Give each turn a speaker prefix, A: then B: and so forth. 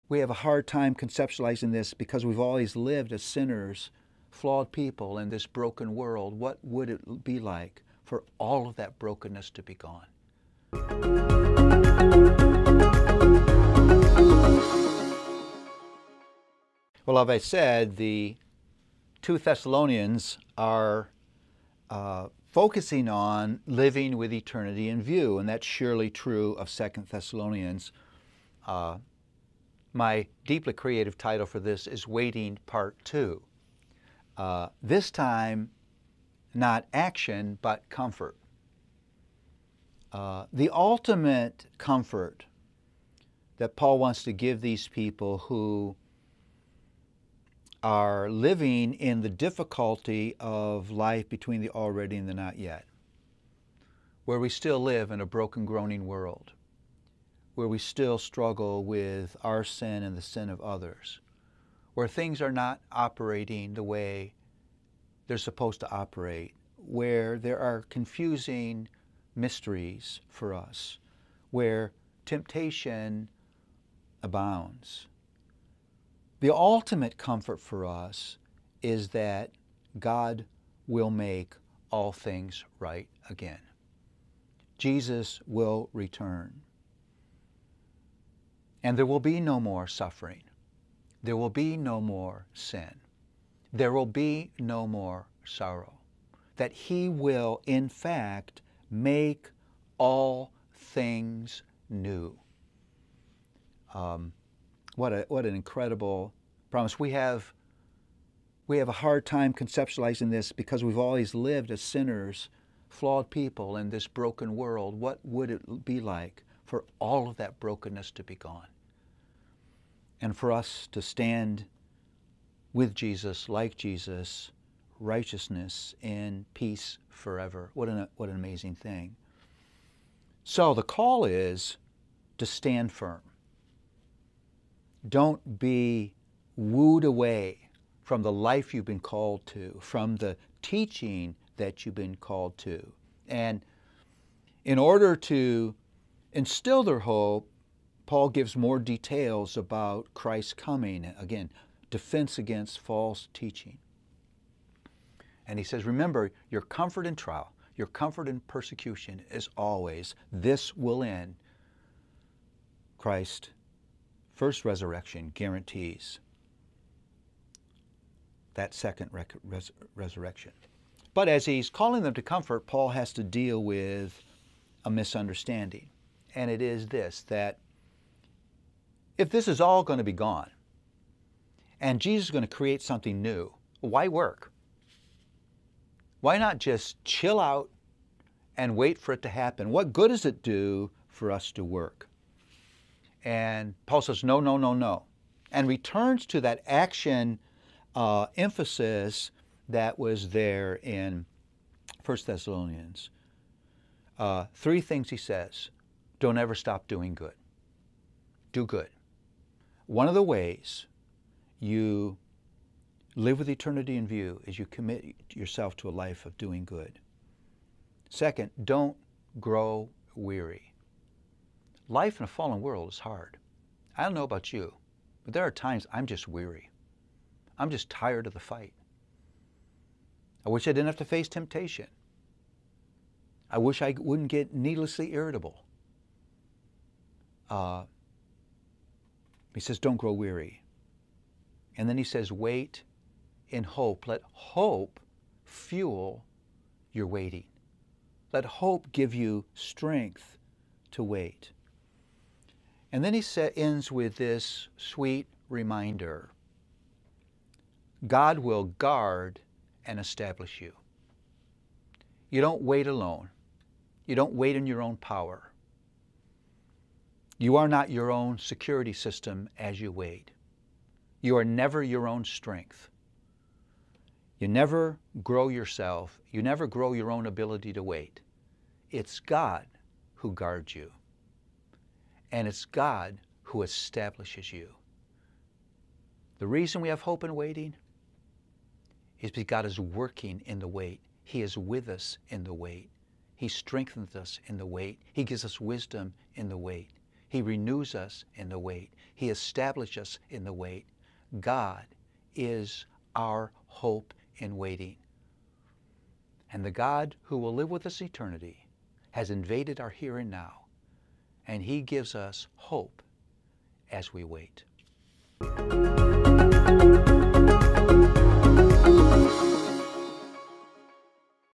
A: We have a hard time conceptualizing this because we've always lived as sinners, flawed people in this broken world. What would it be like for all of that brokenness to be gone? Well, as I said, the 2 Thessalonians are focusing on living with eternity in view, and that's surely true of 2 Thessalonians. My deeply creative title for this is Waiting Part 2. This time, not action, but comfort. The ultimate comfort that Paul wants to give these people who are living in the difficulty of life between the already and the not yet, where we still live in a broken, groaning world, where we still struggle with our sin and the sin of others, where things are not operating the way they're supposed to operate, where there are confusing mysteries for us, where temptation abounds. The ultimate comfort for us is that God will make all things right again. Jesus will return. And there will be no more suffering. There will be no more sin. There will be no more sorrow. That He will, in fact, make all things new. What an incredible promise. We have a hard time conceptualizing this because we've always lived as sinners, flawed people in this broken world. What would it be like for all of that brokenness to be gone? And for us to stand with Jesus, like Jesus, righteousness and peace forever. What an amazing thing. So the call is to stand firm. Don't be wooed away from the life you've been called to, from the teaching that you've been called to. And in order to instill their hope, Paul gives more details about Christ's coming. Again, defense against false teaching. And he says, remember, your comfort in trial, your comfort in persecution is always, this will end. Christ's first resurrection guarantees that second resurrection. But as he's calling them to comfort, Paul has to deal with a misunderstanding. And it is this, that if this is all going to be gone, and Jesus is going to create something new, why work? Why not just chill out and wait for it to happen? What good does it do for us to work? And Paul says, no, no, no, no. And returns to that action emphasis that was there in 1 Thessalonians. 3 things he says. Don't ever stop doing good. Do good. One of the ways you live with eternity in view is you commit yourself to a life of doing good. Second, don't grow weary. Life in a fallen world is hard. I don't know about you, but there are times I'm just weary. I'm just tired of the fight. I wish I didn't have to face temptation. I wish I wouldn't get needlessly irritable. He says, don't grow weary. And then he says, wait in hope. Let hope fuel your waiting. Let hope give you strength to wait. And then he ends with this sweet reminder. God will guard and establish you. You don't wait alone. You don't wait in your own power. You are not your own security system as you wait. You are never your own strength. You never grow yourself. You never grow your own ability to wait. It's God who guards you. And it's God who establishes you. The reason we have hope in waiting is because God is working in the wait. He is with us in the wait. He strengthens us in the wait. He gives us wisdom in the wait. He renews us in the wait. He establishes us in the wait. God is our hope in waiting. And the God who will live with us eternity has invaded our here and now, and He gives us hope as we wait.